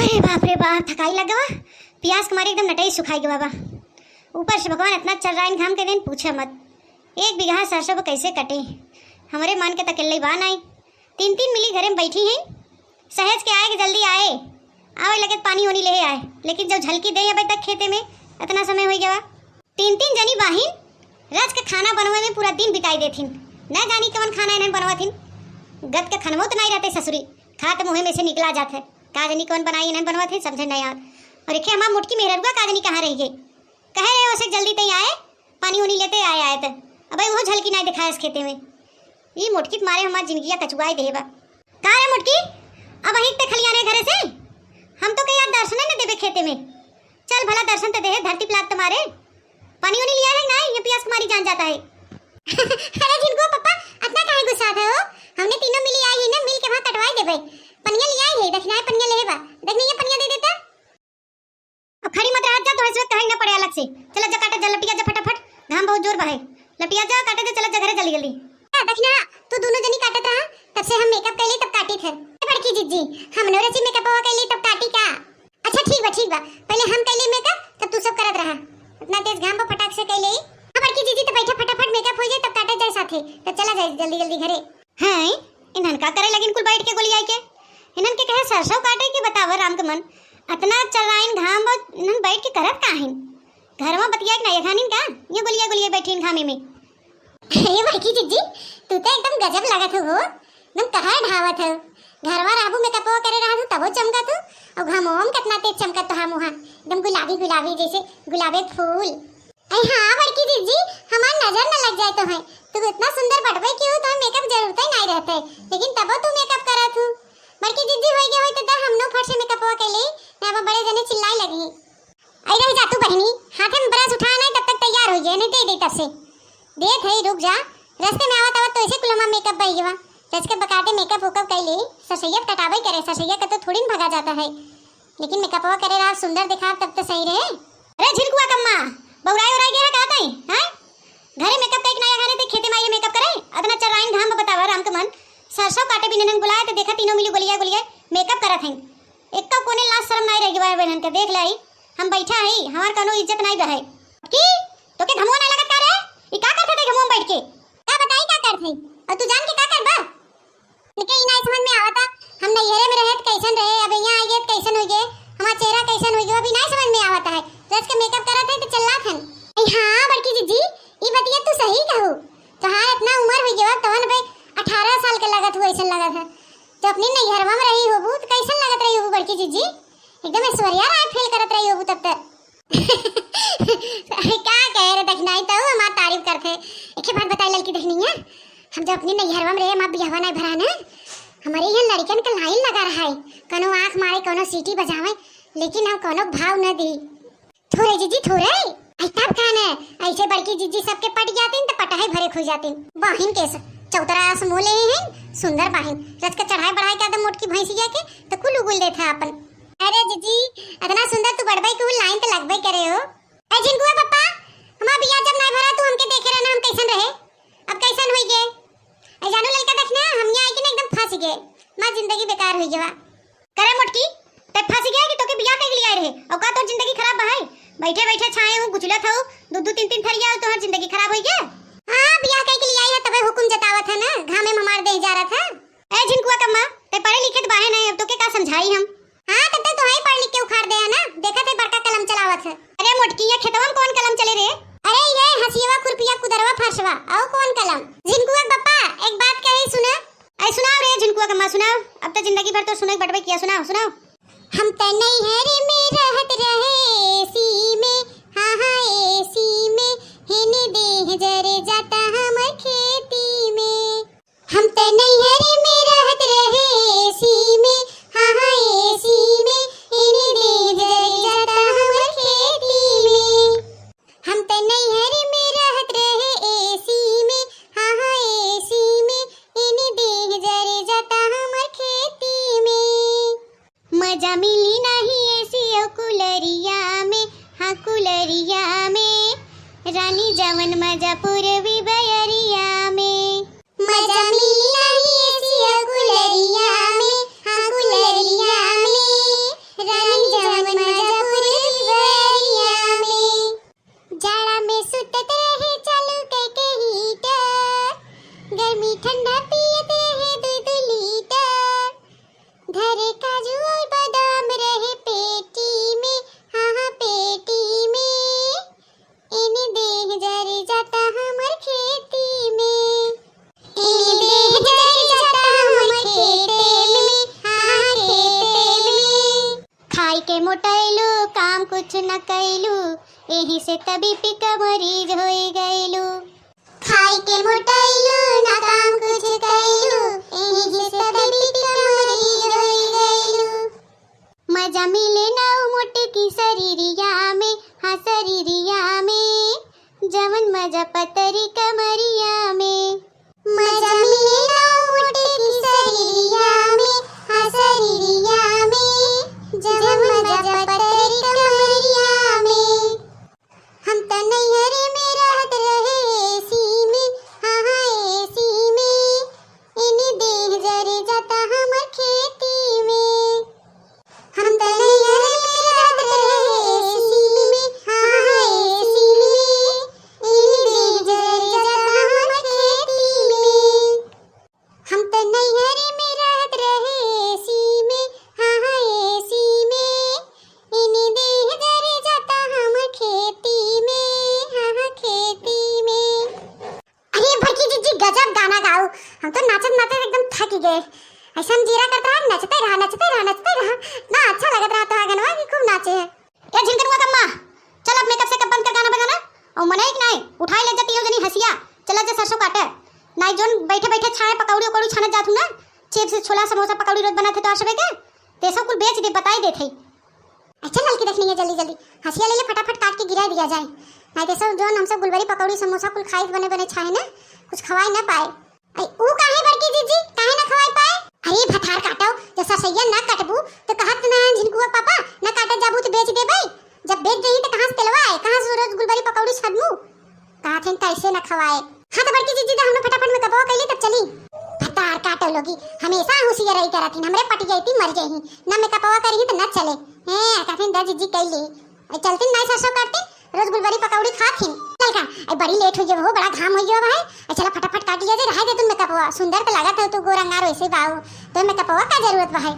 अरे बाप रे बाप, थकाई लग गवा। प्यास के मारे एकदम नटाई सुखाई गवा बा। ऊपर से भगवान इतना चल रहा है घाम के दिन पूछे मत। 1 बीघा सरसों को कैसे कटे, हमारे मान के तकल्ले बान आई। 3 मिली घरे में बैठी हैं, सहज के आए कि जल्दी आए, आवे लगे पानी होनी ले आए, लेकिन जब झलकी दे अभी तक खेते में इतना समय हो गया। 3 जनी बाहिन रज के खाना बनवे में पूरा दिन बिताई देथिन, न जानी कवन खाना इन्हें बनवाथिन। गद के खनवो तो नहीं रहते ससुरी, खात मुँह में से निकला जाते, का जनी कौन बनाई इन्हें बनवाथिन समझे नहीं यार। और एक हमारा मुटकी मेहरुआ का जनी कहाँ रही गई, कहे रहे उसे जल्दी तई आए, पानी उनी लेते आए तो अब वो झलकी नहीं दिखाया इस खेते में। ये मुटकी तुम्हारे हमारी जिंदगी कचुआई देबा। कहाँ है मुटकी, अब वहीं तक खलियाने घरे से हम तो कहीं दर्शन न देवे खेते में। चल भला दर्शन तो दे, धरती प्लाट तुम्हारे पानी उनी लिया है ना, ये प्यास तुम्हारी जान जाता है। अरे जिनको पापा इतना काहे गुस्सा था हो, हमने तीनों मिली आई है ना, मिल के वहां कटवाई देबे। पनिया लिया है, देखना है पनिया लेबा, देखनी ये पनिया दे देता। अब खड़ी मत रह जा, तो ऐसे कहीं ना पड़े अलग से। चला जा काटे, जा लटिया जा फटाफट, घाम बहुत जोर बहे। लटिया जा काटे जा, चला जा घरे जल्दी जल्दी। देखना तू दोनों जनी काटत रहा, तब से हम मेकअप कर ली तब काटी थे। बड़की जीजी हम नोरे से मेकअप कर ली तब काटी का। अच्छा ठीक बा, पहले हम कर ली मेकअप तब तू सब करत रहा। इतना तेज घाम पर फटाक से कर ली। बड़की जीजी तो बैठा, फटाफट मेकअप हो जाए तब काटे जाए साथे, तो चला जाए जल्दी जल्दी घरे। हैं इन्हन का करे लगिन कुल बैठ के गोली आई के, इन्हन के कहे सरसों काटे के बतावा राम के मन। इतना चल रहा इन घाम में, इन्हन बैठ के करत काहिन घर में बतिया के नहीं खानिन का, ये गोलिया गोलिया बैठी घामे में। अरे बड़की जीजी तू तो एकदम गजब लागत हो, एकदम कहाँ ढावत हो। घरवा राबू मेकअप करे रहा तू तबो चमकत हो, और घामों कितना तेज चमकत तो मुहा एकदम गुलाबी गुलाबी जैसे गुलाबे फूल। अरे हाँ बड़की जीजी हमार नजर न लग जाए तो है, तू इतना सुंदर बटवे की हो तो मेकअप जरूरत ही नहीं रहता है, लेकिन तबो तू मेकअप करत हो। बड़की जीजी हो गया होय तो हम नो फट से मेकअप के ले ना, अब बड़े जने चिल्लाई लगी। आई रह जा तू बहनी, हाथ में ब्रश उठा नहीं तब तक तैयार हो जाए, नहीं दे दे तब से देख है। रुक जा, रास्ते में आवत आवत तो ऐसे कुलमा मेकअप बह गया। रज के बकाटे मेकअप होकअप कर ले, सरसैया कटावे करे, सरसैया का तो थोड़ी न भगा जाता है, लेकिन मेकअप करे रहा सुंदर दिखा तब तो सही रहे। अरे झिलकुआ कम्मा बौराई उराई गया कहता है हैं, घरे मेकअप एक नया घरे ते खेते में ये मेकअप करे। अदना चल राइन घाम बतावा राम के मन। सरसों काटे बिना नन बुलाया तो देखा तीनों मिली गोलिया गोलिया मेकअप करत हैं। एक का कोने लाज शर्म नहीं रह गई बहन के, देख लाई हम बैठा है, हमार कोनो इज्जत नहीं बहे की। तो के घमवा नहीं लगत का रे, ई का करथे ते घमवा बैठ के, का बताई का करथे, और तू जान के का करबा। निके ई नहीं समझ में आवता, हम नैहरे में रहत कैसन रहे, अब यहां आई गए कैसन हो गए, हमारा चेहरा कैसन हो गया अभी नहीं समझ में आवता है। रज के मेकअप करत है तो चल्ला थन। हां बड़की जीजी ई बतिया तू सही कहू, तोहार इतना उम्र हो गया तवन भाई 18 साल के लगत हो, ऐसा लगत है तो अपनी नैहरवा में रही होबू तो कैसन लगत रही होबू बड़की जीजी, एकदम ऐश्वर्या राय फील करत रही होबू तब तक। क्या कह रहे देखनाई तो हमार तारीफ करथे। एक बात बताई लड़की देखनी है, हम जब अपनी नैहरवा में रहे, मां बियाहवा नहीं भरा ना, हमारे यहाँ लड़कन का लाइन लगा रहा है, कोनो आंख मारे कोनो सीटी बजावे, लेकिन हम कोनो भाव न दी। थोड़े जीजी थोड़े आई तब खाने ऐसे बड़की जीजी सबके पट जाते हैं तो पटाई भरे खो जाते हैं। बहिन के चौतरा से मोले हैं सुंदर बहिन, रज के चढ़ाई बढ़ाई के एकदम मोटकी भैंसिया के तो कुल उगुल देता अपन। अरे जीजी इतना सुंदर तू बड़बाई के लाइन तो लगबे करे हो। ए जिनकुआ पापा हमार बियाह जब नहीं भरा तू हमके देखे रहना हम कैसन रहे, अब कैसन होई गे। ए जानू लड़का देखना हम यहाँ आई के एकदम फंस गए, मां जिंदगी बेकार होई गवा। करे मोटकी ते फंस गया कि तोके बियाह के लिए आए रहे, और का तो जिंदगी खराब बहाई, बैठे बैठे छाए हूं गुचलत हो, दो 3 थरिया तो हर जिंदगी खराब होई गया। हां बियाह के लिए आई है तबे हुकुम जतावत है ना, घामे में मार दे जा रहा था। ए झिनकुआ कम्मा ते पढ़े लिखे तो बाहे नहीं, अब तोके का समझाई हम। हां तब तक तो ही पढ़ लिख के उखाड़ दे है ना, देखा थे बड़का कलम चलावत है। अरे मोटकी ये खेतवा में कौन कलम चले रे। अरे ये हसियवा खुरपिया कुदरवा फरसवा और कौन कलम। झिनकुआ पापा एक बात कही सुना। ऐ सुनाओ रे झिनकुआ कम्मा सुनाओ, अब तो जिंदगी भर तो सुने बटवे किया, सुनाओ सुनाओ। हम त नैहरे में रहत रहे एसी में, हां हां एसी में, हेने देह जरे जाता हम खेती में। हम त नैहरे में रहत रहे एसी में, हां हां एसी में, हेने देह जरे जाता हम खेती में। हम त नैहरे में रहत रहे एसी में, हां हां एसी में, हेने देह जरे जाता हम खेती में। मजा मिली नहीं ऐसी कुलरिया में, हाँ कुलरिया में, रानी जवन मजा पूर्वी बयरिया में। मजा मिली नहीं ऐसी कुलरिया में, हाँ कुलरिया में, खाई के मोटैलू काम कुछ न कैलू, एही से तभी पिका मरीज हो गईलू। खाई के मोटैलू ना काम कुछ कैलू, एही से तभी पिका मरीज हो गईलू। मजा मिले ना मोटे की शरीरिया में, हाँ शरीरिया में, जवन मजा पतरी कमरिया में। मजा मिले ना मोटे की शरीरिया में, हाँ शरीरिया में, जवन मजा पतरी कमरिया में। हम त नैहरे में रहत रहे एसी में, हाँ हाँ एसी में, इन्हीं देह जरे जाता हमर खेती में। हम त नैहरे में रहत रहे एसी में, हाँ हाँ एसी में, इन्हीं देह जरे जाता हमर खेती में। हम त नैहरे में रहत रहे एसी में, हाँ हाँ एसी में, इन्हीं देह जरे जाता हमर खेती में, हाँ हाँ खेती में। अरे भड़की जीजी गजब गाना गाओ, हम तो नाचत नाचत एकदम थक गए। ऐसा जीरा करता रहा, नचते रहा नचते रहा नचते रहा, ना अच्छा लगत रहा तो गाना कि खूब नाचे है। क्या झिनकनुआ कम्मा, चल अब मेकअप से कब बंद कर गाना बजाना। और मने कि नहीं उठाई ले जाती हो जनी हसिया, चला जा सरसों काटे नहीं जोन बैठे बैठे छाए पकौड़ी उकौड़ी छानत जात हूं ना, चिप्स छोला समोसा पकौड़ी रोज बनाते तो आशबे के ते सब कुल बेच दे बताई देथे। अच्छा लड़की देखनी है जल्दी जल्दी हसिया ले ले फटाफट काट के गिरा दिया जाए, नहीं तो सब जोन हम सब गुलबरी पकौड़ी समोसा कुल खाई बने बने छाए ना, कुछ खवाई ना पाए। आई ऊ काहे बड़की जीजी काहे ना खवाई पाए। अरे भथार काटो जैसा सैया ना काटबू तो कहत ना झिनकुआ पापा ना काटे जाबू तो बेच देबे, जब बेच देही तो कहां से तेलवाए, कहां से रोज गुलबरी पकौड़ी छदमू, कहत हैं कैसे ना खवाए। हां तो बड़की जीजी हमने फटाफट में कपवा कैली तब चली। भथार काटो लोगी हमेशा होशियार रही करत हमरे पट जाईती मर जाही ना में कपवा करही तो न चले हैं, कहत दा जीजी कैली चलती नहीं सरसों काटती रोज गुलबरी पकौड़ी खाथिन। चल का आई बड़ी लेट हो गयो हो, बड़ा घाम हो गयो भाई, चला फटाफट काट लिया जाए, रहा दे तुम मेकअपवा सुंदर तो लागत है तू गोरंगार वैसे बाऊ तो मेकअपवा का जरूरत बा है।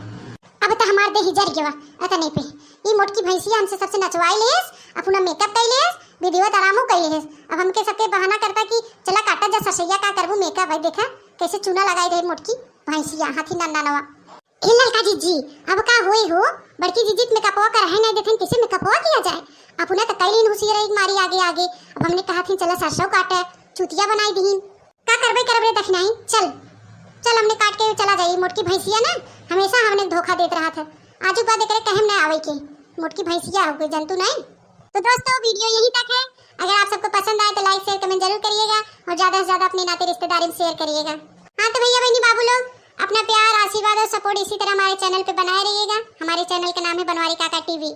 अब तो हमार देह जर गवा अत नहीं पे ई मोटकी भैंसिया हमसे सबसे नचवाई लेस, अपना मेकअप कर लेस, वीडियो आरामो कर लेस। अब हमके सबके बहाना करता कि चला काटा जा ससैया का करबू मेकअप भाई, देखा कैसे चूना लगाई रही मोटकी भैंसिया हाथी नन्ना नवा। ए लड़का जीजी अब का होई हो, बड़की जीजी मेकअपवा कर है नहीं देथन कैसे मेकअपवा किया जाए। अपने तो कैलीन होशियार एक मारी आगे आगे, अब हमने कहा थी चला सरसों काटे चुतिया बनाई दीन का करबे देखनाई। चल चल हमने काट के चला जाई, मोटकी भैंसिया ना हमेशा हमने धोखा देत रहा था, आजू बात करे कहम ना आवे के मोटकी भैंसिया हो कोई जंतु नहीं। तो दोस्तों वीडियो यही तक है, अगर आप सबको पसंद आए तो लाइक शेयर कमेंट जरूर करिएगा और ज्यादा से ज्यादा अपने नाते रिश्तेदारी में शेयर करिएगा। हाँ तो भैया बहनी बाबू लोग अपना प्यार आशीर्वाद और सपोर्ट इसी तरह हमारे चैनल पे बनाए रहिएगा। हमारे चैनल का नाम है बनवारी काका टीवी।